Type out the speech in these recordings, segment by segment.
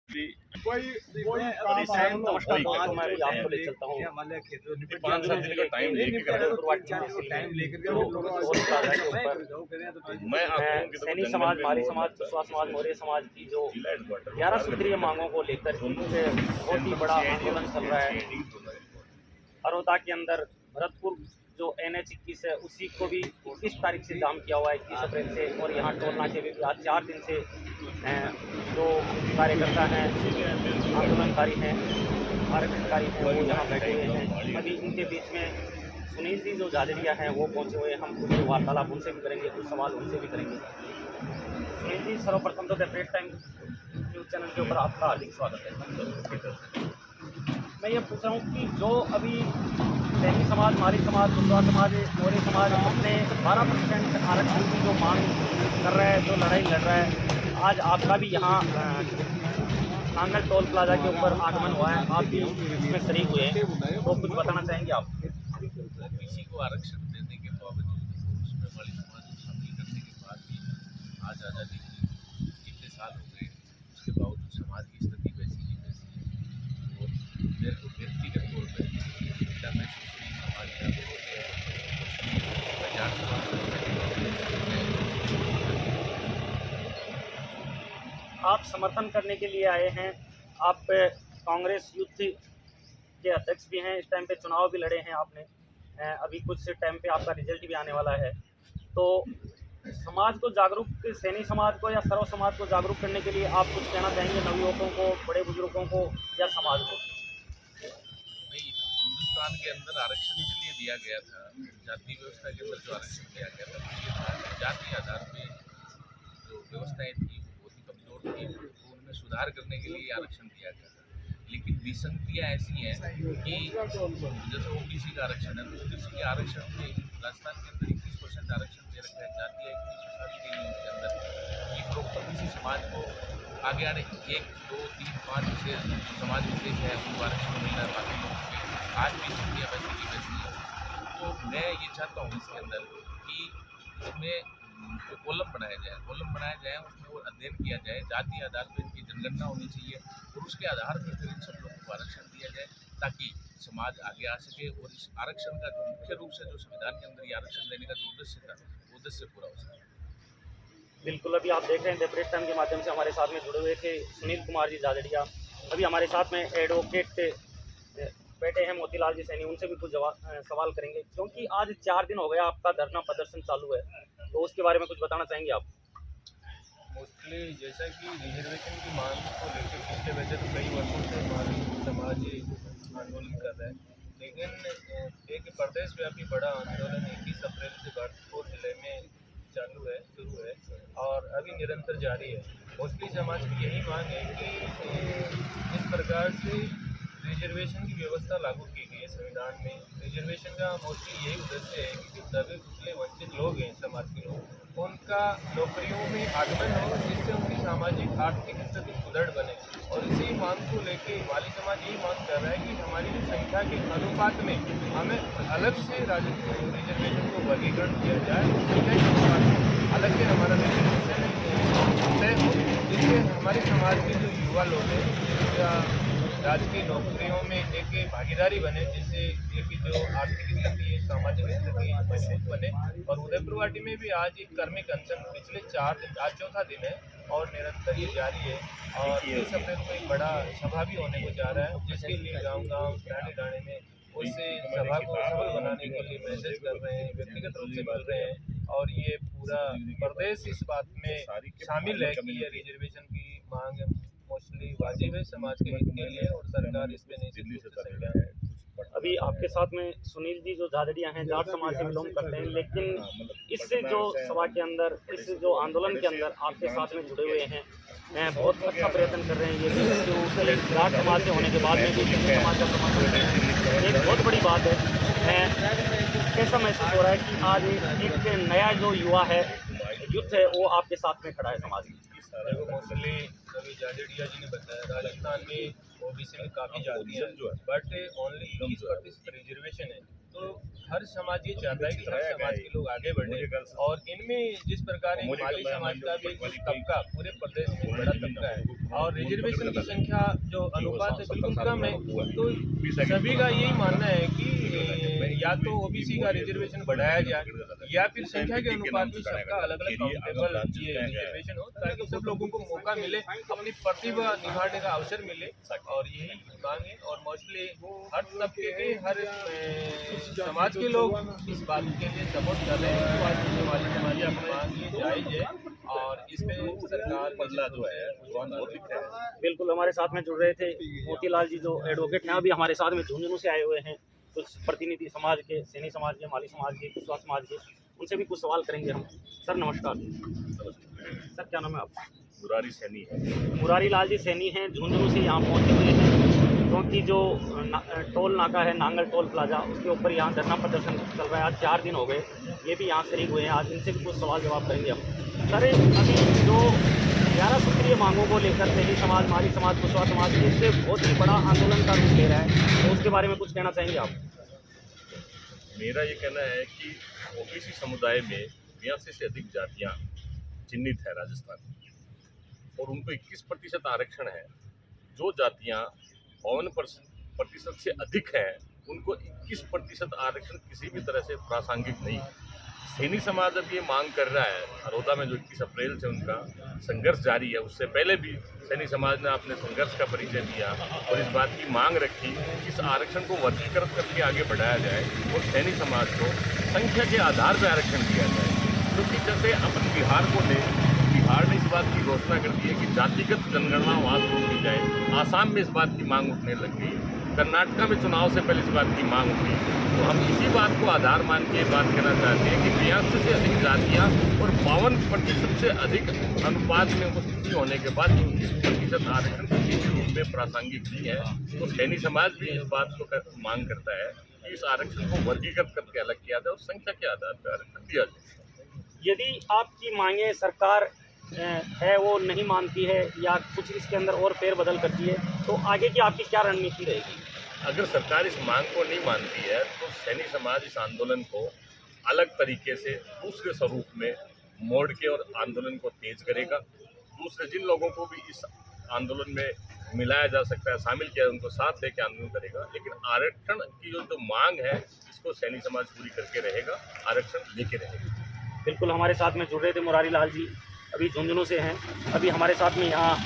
कोई कोई नमस्कार दोस्तों, मैं भी आपको ले चलता हूँ 5-7 दिन का टाइम टाइम लेकर सैनी समाज, माली समाज, कुशवाहा समाज, मौर्य समाज की जो 11 सूत्रीय मांगों को लेकर इनसे बहुत ही बड़ा आंदोलन चल रहा है। अरोदा के अंदर भरतपुर जो NH-21 है उसी को भी 21 तारीख से जाम किया हुआ है, 21 अप्रैल से। और यहाँ टोल नाके भी आज 4 दिन से जो कार्यकर्ता हैं, आंदोलनकारी हैं, आरक्षणकारी हैं, वो यहाँ बैठे हुए हैं। अभी इनके बीच में सुनील जी जो झाझड़िया हैं वो पहुँचे हुए हैं। हम कुछ वार्तालाप उनसे भी करेंगे, कुछ सवाल उनसे भी करेंगे। सुनील जी, सर्वप्रथम तो the press time news channel के ऊपर आपका हार्दिक स्वागत है। मैं ये पूछ रहा हूँ कि जो अभी सैनी समाज, माली समाज, कुशवाहा समाज, मौर्य समाज अपने 12% आरक्षण की जो मांग कर रहा है, जो लड़ाई लड़ रहा है, आज आपका भी यहाँ नांगल टोल प्लाजा के ऊपर आगमन हुआ है, आप भी इसमें शरीक हुए हैं, तो कुछ बताना चाहेंगे आप? किसी को आरक्षण देने के बावजूद उसमें माली समाज को शामिल करने के बाद भी आज आज़ादी की कितने साल हो गए, उसके बावजूद समाज की स्थिति वैसी ही वैसी है। और मेरे को व्यक्तिगत तौर पर मैं समाज आप समर्थन करने के लिए आए हैं, आप कांग्रेस यूथ के अध्यक्ष भी हैं, इस टाइम पे चुनाव भी लड़े हैं आपने, अभी कुछ टाइम पे आपका रिजल्ट भी आने वाला है। तो समाज को जागरूक, सैनी समाज को या सर्व समाज को जागरूक करने के लिए आप कुछ कहना चाहेंगे नवयुवकों को, बड़े बुजुर्गों को या समाज को? हिंदुस्तान के अंदर आरक्षण इसलिए दिया गया था, जाति व्यवस्था के अंदर जो आरक्षण दिया गया था ये था जाति आधार पे जो व्यवस्थाएं थी वो बहुत ही कमज़ोर थी, तो उनमें सुधार करने के लिए आरक्षण दिया गया था। लेकिन विसंगतियाँ ऐसी हैं कि जैसे OBC का आरक्षण है, तो OBC के आरक्षण में राजस्थान के अंदर 21% आरक्षण दे रखा है, जाति 21 शादी के लिए उसके अंदर एक लोग किसी समाज को आगे आने 1, 2, 3, 5 से समाज विशेष है उनको आरक्षण मिल रहा है, बाकी लोगों के आज भी स्थितियाँ वैसी की वैसी है। तो मैं ये चाहता हूँ इसके अंदर कि उसमें कॉलम बनाया जाए, उसमें वो अध्ययन किया जाए, जाति आधार पर इनकी जनगणना होनी चाहिए और उसके आधार पर फिर इन सब लोगों को आरक्षण दिया जाए ताकि समाज आगे आ सके और इस आरक्षण का जो मुख्य रूप से जो संविधान के अंदर ये आरक्षण देने का जो उद्देश्य था वो उद्देश्य पूरा हो सके। बिल्कुल, अभी आप देख रहे हैं द प्रेस टाइम के माध्यम से हमारे साथ में जुड़े हुए थे सुनील कुमार जी झाझड़िया। अभी हमारे साथ में एडवोकेट बैठे हैं मोतीलाल जी सैनी, उनसे भी कुछ सवाल करेंगे, क्योंकि आज 4 दिन हो गया आपका धरना प्रदर्शन चालू है, तो उसके बारे में कुछ बताना चाहेंगे आप? मोस्टली जैसा कि रिजर्वेशन की मांग को लेकर पिछले वजह तो कई वर्षों से हमारे समाज आंदोलन कर रहा है, लेकिन एक प्रदेश व्यापी बड़ा आंदोलन 21 अप्रैल से भरतपुर जिले में शुरू है और अभी निरंतर जारी है। मोस्टली समाज की यही मांग है कि इस प्रकार से रिजर्वेशन की व्यवस्था लागू की गई है संविधान में। रिजर्वेशन का मोस्टली यही उद्देश्य है कि दबे कुचले वंचित लोग हैं समाज के लोग, उनका नौकरियों में आगमन हो जिससे उनकी सामाजिक आर्थिक स्थिति सुदृढ़ बने। और इसी मांग को लेके माली समाज यही मांग कर रहा है कि हमारी जो संख्या के अनुपात में हमें अलग से रिजर्वेशन को वर्गीकरण किया जाए, संख्या के अनुपात में अलग से हमारा रिजर्वेशन तय हो, जिससे हमारे समाज के जो युवा लोग हैं या राजकीय नौकरियों में एक भागीदारी बने, जिससे एक जो आर्थिक स्थिति है, सामाजिक स्थिति मजबूत बने। और उदयपुर वाटी में भी आज एक कर्मिक अनशन पिछले 4 दिन, आज चौथा दिन है और निरंतर ये जारी है। और 30 अप्रैल को एक बड़ा सभा भी होने को जा रहा है, जिसके लिए गाँव डाणे में उससे सभा को सफल बनाने के लिए मैसेज कर रहे हैं, व्यक्तिगत रूप से मिल रहे हैं। और ये पूरा प्रदेश इस बात में शामिल है कि ये रिजर्वेशन की मांग मोस्टली वाजिब है समाज के हित के लिए और सरकार इस पर निश्चित रूप से संज्ञान है। अभी आपके साथ में सुनील जी जो झाझड़िया हैं, जाट समाज से बिलोंग करते हैं, लेकिन इस जो सभा के अंदर, इस जो आंदोलन के अंदर आपके साथ में जुड़े हुए हैं, बहुत अच्छा प्रयत्न कर रहे हैं। ये भी जो जाट समाज से होने के बाद में भी समाज का समर्थन कर रहे हैं, एक बहुत बड़ी बात है। कैसा महसूस हो रहा है कि आज एक नया जो युवा है, यूथ है, वो आपके साथ में खड़ा है समाज में? मोस्टली रवि झाझड़िया जी ने बताया, राजस्थान में OBC में काफ़ी जाति है, बट ओनली 20% रिजर्वेशन है। तो हर समाज ये चाहता है कि हर समाज के लोग आगे बढ़े, और इनमें जिस प्रकार एक माली समाज का भी एक तबका पूरे प्रदेश में बड़ा तबका है, और रिजर्वेशन की संख्या जो अनुपात है बिल्कुल कम है, तो सभी का यही मानना है कि या तो ओबीसी का रिजर्वेशन बढ़ाया जाए या फिर संख्या के अनुपात में सबका अलग अलग काउंटेबल ये रिजर्वेशन हो, ताकि सब लोगों को मौका मिले, अपनी प्रतिभा निखारने का अवसर मिले, और यही मांग है। और मोस्टली हर तबके के हर समाज के लोग इस बात के लिए सपोर्ट कर रहे हैं कि वाली समाज की मांग ये जायज है, और इसमें सरकार बदला जो है बहुत दिख रहा है। बिल्कुल हमारे साथ में जुड़ रहे थे मोतीलाल जी जो एडवोकेट हैं, अभी हमारे साथ में झुंझुनू से आए हुए हैं, कुछ प्रतिनिधि समाज के, सैनी समाज के, माली समाज के, कुशवाहा समाज के, उनसे भी कुछ सवाल करेंगे हम। सर नमस्कार। सर क्या नाम है आपका? मुरारी सैनी है। मुरारी लाल जी सैनी हैं, झुंझुनू से यहाँ पहुँचे हुए हैं, क्योंकि जो टोल नाका है नांगल टोल प्लाजा, उसके ऊपर यहाँ धरना प्रदर्शन चल रहा है। आज 4 दिन हो गए, ये भी यहाँ शरीक हुए हैं। आज इनसे भी कुछ सवाल जवाब करेंगे हम। सर अभी जो 11 सूत्रीय मांगों को लेकर सैनी समाज, माली समाज, कुशवाहा समाज इससे बहुत ही बड़ा आंदोलन का रूप ले रहा है, तो उसके बारे में कुछ कहना चाहेंगे आप? मेरा ये कहना है कि ओबीसी समुदाय में 82 से अधिक जातियां चिन्हित है राजस्थान में, और उनको 21% आरक्षण है। जो जातियां 52% से अधिक हैं उनको 21% आरक्षण किसी भी तरह से प्रासंगिक नहीं है। सैनी समाज अब ये मांग कर रहा है, हरोदा में जो 21 अप्रैल से उनका संघर्ष जारी है, उससे पहले भी सैनी समाज ने अपने संघर्ष का परिचय दिया और इस बात की मांग रखी कि इस आरक्षण को वर्गीकृत करके आगे बढ़ाया जाए और सैनी समाज को संख्या के आधार पर आरक्षण दिया जाए। क्योंकि जैसे अपन बिहार को ले, बिहार ने इस बात की घोषणा कर दी है कि जातिगत जनगणना वहाँ शुरू की जाए। आसाम में इस बात की मांग उठने लग गई, कर्नाटका में चुनाव से पहले इस बात की मांग उठी। तो हम इसी बात को आधार मान के बात करना चाहते हैं कि 82 से अधिक जातियाँ और 52% से अधिक अनुपात में उपस्थिति होने के बाद 21% आरक्षण किसी भी रूप में प्रासंगिक नहीं है। तो सैनी समाज भी इस बात को मांग करता है कि इस आरक्षण को वर्गीकृत करके अलग किया जाए और संख्या के आधार पर आरक्षण दिया जाए। यदि आपकी मांगे सरकार है वो नहीं मानती है या कुछ इसके अंदर और फेरबदल करती है, तो आगे की आपकी क्या रणनीति रहेगी? अगर सरकार इस मांग को नहीं मानती है तो सैनी समाज इस आंदोलन को अलग तरीके से दूसरे स्वरूप में मोड़ के और आंदोलन को तेज करेगा। दूसरे जिन लोगों को भी इस आंदोलन में मिलाया जा सकता है, शामिल किया, उनको साथ लेके आंदोलन करेगा। लेकिन आरक्षण की जो मांग है इसको सैनी समाज पूरी करके रहेगा, आरक्षण लेके रहेगा। बिल्कुल हमारे साथ में जुड़ रहे थे मुरारी लाल जी, अभी झुंझुनू से हैं। अभी हमारे साथ में यहाँ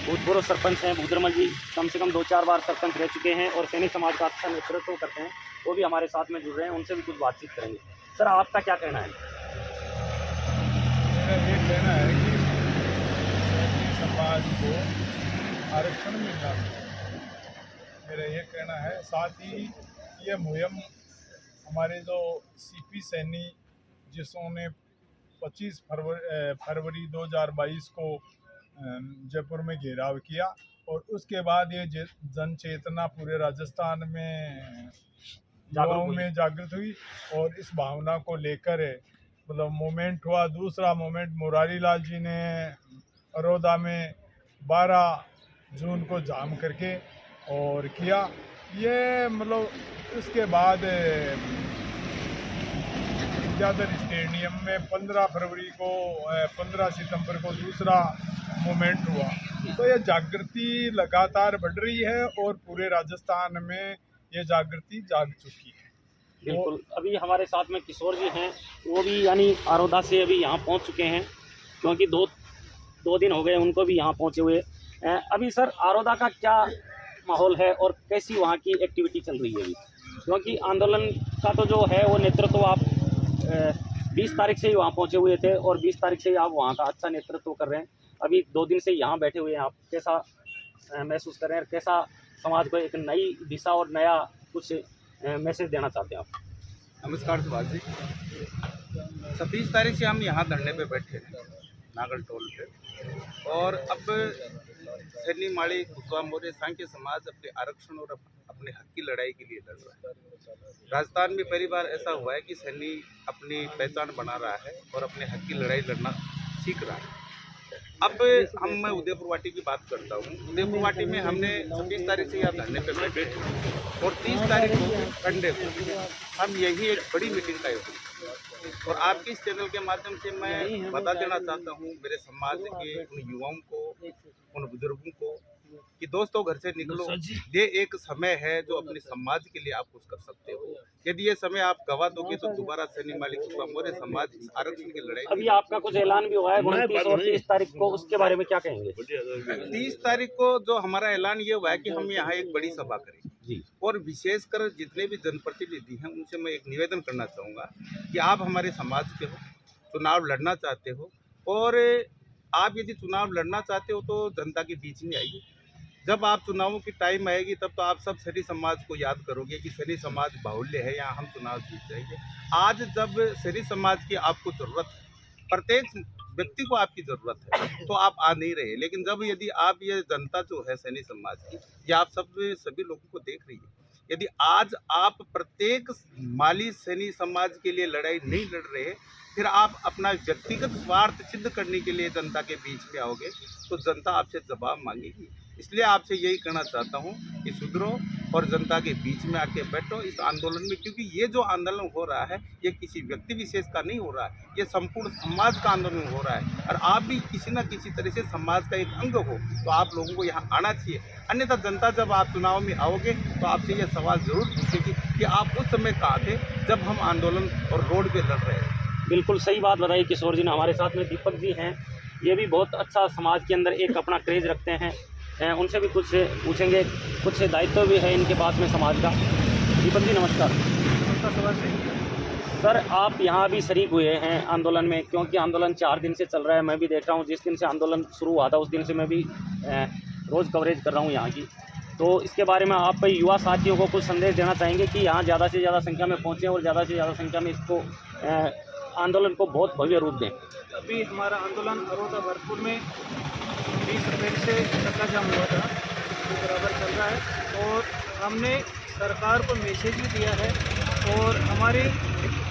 भूतपूर्व सरपंच हैं भूदरमल जी, कम से कम 2-4 बार सरपंच रह चुके हैं और सैनी समाज का अच्छा नेतृत्व करते हैं, वो भी हमारे साथ में जुड़ रहे हैं। उनसे भी कुछ बातचीत करेंगे। सर आपका क्या कहना है? मेरा ये कहना है कि सैनी समाज को आरक्षण मिलना चाहिए, मेरा ये कहना है। साथ ही ये मुहिम हमारे जो सीपी सैनी जिसने 25 फरवरी 2022 को जयपुर में घेराव किया और उसके बाद ये जन चेतना पूरे राजस्थान में युवाओं में जागृत हुई और इस भावना को लेकर मतलब मूवमेंट हुआ। दूसरा मूवमेंट मुरारी लाल जी ने हरोदा में 12 जून को जाम करके और किया। ये मतलब इसके बाद विद्याधर स्टेडियम में 15 सितंबर को दूसरा मूवमेंट हुआ। तो ये जागृति लगातार बढ़ रही है और पूरे राजस्थान में ये जागृति जाग चुकी है। बिल्कुल अभी हमारे साथ में किशोर जी हैं, वो भी यानी आरोदा से अभी यहाँ पहुँच चुके हैं, क्योंकि दो दिन हो गए उनको भी यहाँ पहुँचे हुए। अभी सर आरोदा का क्या माहौल है और कैसी वहाँ की एक्टिविटी चल रही है अभी? क्योंकि आंदोलन का तो जो है वो नेतृत्व आप 20 तारीख से ही वहाँ पहुँचे हुए थे और 20 तारीख से ही आप वहाँ का अच्छा नेतृत्व कर रहे हैं। अभी 2 दिन से यहाँ बैठे हुए हैं, आप कैसा महसूस कर रहे हैं? कैसा समाज को एक नई दिशा और नया कुछ मैसेज देना चाहते हैं आप? नमस्कार सुभाष जी। 26 तारीख से हम यहाँ धरने पे बैठे हैं नागल टोल पे, और अब सैनी माली कुशवाहा मौर्य सांख्य समाज अपने आरक्षण और अपने हक की लड़ाई के लिए लड़ रहा है। राजस्थान में पहली बार ऐसा हुआ है कि सैनी अपनी पहचान बना रहा है और अपने हक की लड़ाई लड़ना सीख रहा है। अब मैं उदयपुर वाटी की बात करता हूँ। उदयपुर वाटी में हमने 26 तारीख से यहाँ धरने पे बैठे और 30 तारीख को संडे को हम यही एक बड़ी मीटिंग का आयोजन और आपके इस चैनल के माध्यम से मैं बता देना चाहता हूँ मेरे समाज के उन युवाओं को, उन बुजुर्गों को कि दोस्तों घर से निकलो। ये एक समय है जो अपने समाज के लिए आप कुछ कर सकते हो। यदि ये समय आप गवा दोगे तो दोबारा सैनी माली कुशवाहा मौर्य समाज आरक्षण की लड़ाई। अभी आपका कुछ ऐलान भी हुआ है 29 और 30 तारीख को, उसके बारे में क्या कहेंगे? 30 तारीख को जो हमारा ऐलान ये हुआ है कि हम यहाँ एक बड़ी सभा करेंगे जी। और विशेषकर जितने भी जनप्रतिनिधि हैं उनसे मैं एक निवेदन करना चाहूँगा कि आप हमारे समाज के हो, चुनाव लड़ना चाहते हो और आप यदि चुनाव लड़ना चाहते हो तो जनता के बीच में आइए। जब आप चुनावों की टाइम आएगी तब तो आप सब सैनी समाज को याद करोगे कि सैनी समाज बाहुल्य है, यहाँ हम चुनाव जीत जाएंगे। आज जब सैनी समाज की आपको ज़रूरत है, प्रत्येक व्यक्ति को आपकी ज़रूरत है, तो आप आ नहीं रहे। लेकिन जब यदि आप ये जनता जो है सैनी समाज की, ये आप सभी लोगों को देख रही है, यदि आज आप प्रत्येक माली सैनी समाज के लिए लड़ाई नहीं लड़ रहे, फिर आप अपना व्यक्तिगत स्वार्थ सिद्ध करने के लिए जनता के बीच में आओगे तो जनता आपसे जवाब मांगेगी। इसलिए आपसे यही कहना चाहता हूँ कि सुधरो और जनता के बीच में आके बैठो इस आंदोलन में, क्योंकि ये जो आंदोलन हो रहा है ये किसी व्यक्ति विशेष का नहीं हो रहा है, ये संपूर्ण समाज का आंदोलन हो रहा है। और आप भी किसी न किसी तरह से समाज का एक अंग हो तो आप लोगों को यहाँ आना चाहिए। अन्यथा जनता जब आप चुनाव में आओगे तो आपसे ये सवाल जरूर पूछेगी कि आप उस समय कहाँ थे जब हम आंदोलन और रोड पे लड़ रहे हैं। बिल्कुल सही बात बताई किशोर जी ने। हमारे साथ में दीपक जी हैं, ये भी बहुत अच्छा समाज के अंदर एक अपना क्रेज रखते हैं, उनसे भी कुछ पूछेंगे, कुछ दायित्व भी है इनके पास में समाज का। दीपक जी नमस्कार। सर आप यहाँ भी शरीक हुए हैं आंदोलन में, क्योंकि आंदोलन 4 दिन से चल रहा है। मैं भी देख रहा हूँ, जिस दिन से आंदोलन शुरू हुआ था उस दिन से मैं भी रोज़ कवरेज कर रहा हूँ यहाँ की। तो इसके बारे में आप युवा साथियों को कुछ संदेश देना चाहेंगे कि यहाँ ज़्यादा से ज़्यादा संख्या में पहुँचें और ज़्यादा से ज़्यादा संख्या में इसको आंदोलन को बहुत भव्य रूप दें। अभी हमारा आंदोलन अरोदा भरतपुर में 20 अप्रैल से चक्का जाम हुआ था, तो बराबर चल रहा है और हमने सरकार को मैसेज भी दिया है और हमारी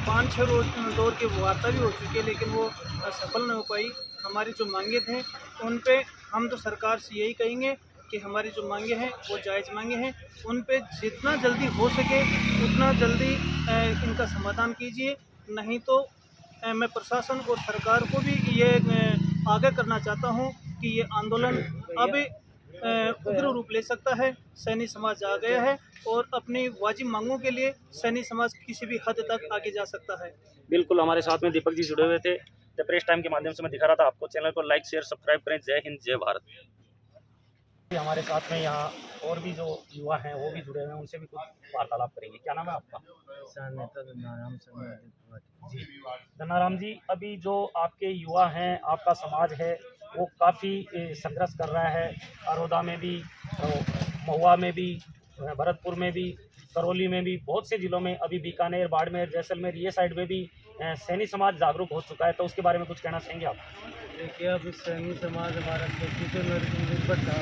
5-6 दौर की वार्ता भी हो चुकी है, लेकिन वो सफल नहीं हो पाई। हमारी जो मांगे थे उन पे हम तो सरकार से यही कहेंगे कि हमारी जो मांगे हैं वो जायज़ मांगे हैं, उन पे जितना जल्दी हो सके उतना जल्दी इनका समाधान कीजिए। नहीं तो मैं प्रशासन और सरकार को भी ये आगाह करना चाहता हूँ कि ये आंदोलन अब उग्र रूप ले सकता है। सैनी समाज आ गया है और अपनी वाजिब मांगों के लिए सैनी समाज किसी भी हद तक आगे जा सकता है। बिल्कुल, हमारे साथ में दीपक जी जुड़े हुए थे। द प्रेस टाइम के माध्यम से मैं दिखा रहा था आपको। चैनल को लाइक शेयर सब्सक्राइब करें। जय हिंद जय भारत। हमारे साथ में यहाँ और भी जो युवा हैं वो भी जुड़े हुए हैं, उनसे भी कुछ वार्तालाप करेंगे। क्या नाम है आपका? जी धनाराम जी, अभी जो आपके युवा हैं, आपका समाज है, वो काफ़ी संघर्ष कर रहा है। अरोदा में भी, महुआ में भी, भरतपुर में भी, करौली में भी, बहुत से ज़िलों में, अभी बीकानेर, बाड़मेर, जैसलमेर ये साइड में भी सैनी समाज जागरूक हो चुका है। तो उसके बारे में कुछ कहना चाहेंगे आप? देखिए, अब सैनी समाज हमारा खेती पे निर्भर था।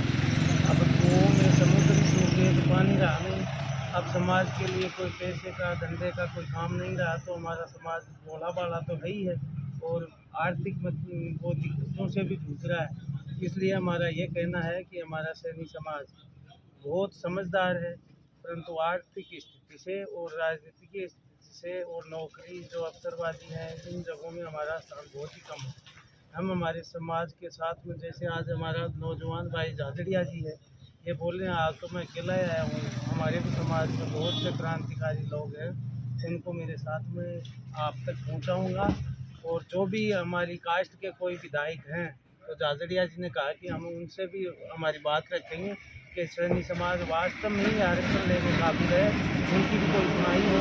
अब कुओं में समुद्र सूख गए तो पानी रहा नहीं। अब समाज के लिए कोई पैसे का धंधे का कोई काम नहीं रहा, तो हमारा समाज भोला भाला तो है ही है और आर्थिक वो दिक्कतों से भी जूझ रहा है। इसलिए हमारा ये कहना है कि हमारा सैनी समाज बहुत समझदार है, परंतु आर्थिक स्थिति से और राजनीतिक स्थिति से और नौकरी जो अवसरवादी है, इन जगहों में हमारा स्थान बहुत ही कम है। हम हमारे समाज के साथ में, जैसे आज हमारा नौजवान भाई झाझड़िया जी है, ये बोल रहे हैं आज तो मैं अकेला ही आया हूँ। हमारे भी समाज में बहुत से क्रांतिकारी लोग हैं, उनको मेरे साथ में आप तक पहुँचाऊँगा। और जो भी हमारी कास्ट के कोई विधायक हैं, तो झाझड़िया जी ने कहा कि हम उनसे भी हमारी बात रखेंगे कि सैनी समाज वास्तव में ही आरक्षण लेने काबिल है, उनकी भी कोई सुनाई हो।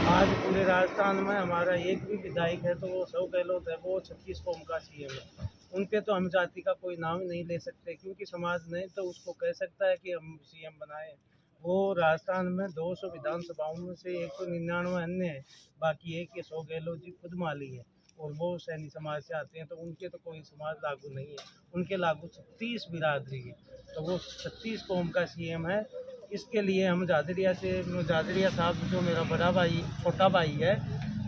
आज पूरे राजस्थान में हमारा एक भी विधायक है तो वो अशोक गहलोत है, वो 36 कौम का सीएम है। उन पे तो हम जाति का कोई नाम नहीं ले सकते, क्योंकि समाज नहीं तो उसको कह सकता है कि हम सीएम बनाए। वो राजस्थान में 200 विधानसभाओं में से 199 अन्य है, बाकी एक अशोक गहलोत जी खुद माली है और वो सैनी समाज से आते हैं, तो उनके तो कोई समाज लागू नहीं है। उनके लागू 36 बिरादरी है, तो वो 36 कौम का सीएम है। इसके लिए हम झाझड़िया साहब जो मेरा बड़ा भाई छोटा भाई है,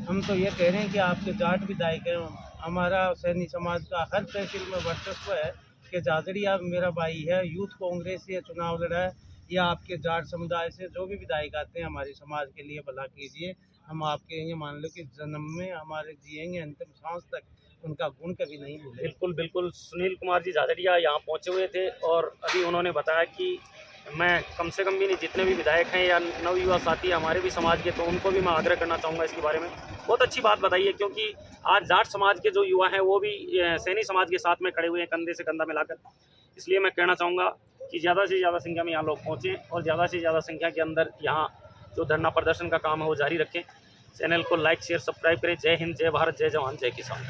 हम तो ये कह रहे हैं कि आपके जाट विधायक हैं, हमारा सैनी समाज का हर तहसील में वर्चस्व है, कि जाजड़िया मेरा भाई है, यूथ कांग्रेस से चुनाव लड़ा है, या आपके जाट समुदाय से जो भी विधायक आते हैं हमारे समाज के लिए भला कीजिए। हम आपके ये मान लो कि जन्म में हमारे जिएंगे अंतिम सांस तक, उनका गुण कभी नहीं भूले। बिल्कुल बिल्कुल। सुनील कुमार जी झाझड़िया यहाँ पहुँचे हुए थे और अभी उन्होंने बताया कि मैं कम से कम भी नहीं, जितने भी विधायक हैं या नवयुवा साथी हमारे भी समाज के, तो उनको भी मैं आग्रह करना चाहूँगा इसके बारे में। बहुत अच्छी बात बताई है, क्योंकि आज जाट समाज के जो युवा हैं वो भी सैनी समाज के साथ में खड़े हुए हैं कंधे से कंधा मिलाकर। इसलिए मैं कहना चाहूँगा कि ज़्यादा से ज़्यादा संख्या में यहाँ लोग पहुँचें और ज़्यादा से ज़्यादा संख्या के अंदर यहाँ जो धरना प्रदर्शन का काम है वो जारी रखें। चैनल को लाइक शेयर सब्सक्राइब करें। जय हिंद, जय भारत, जय जवान, जय किसान।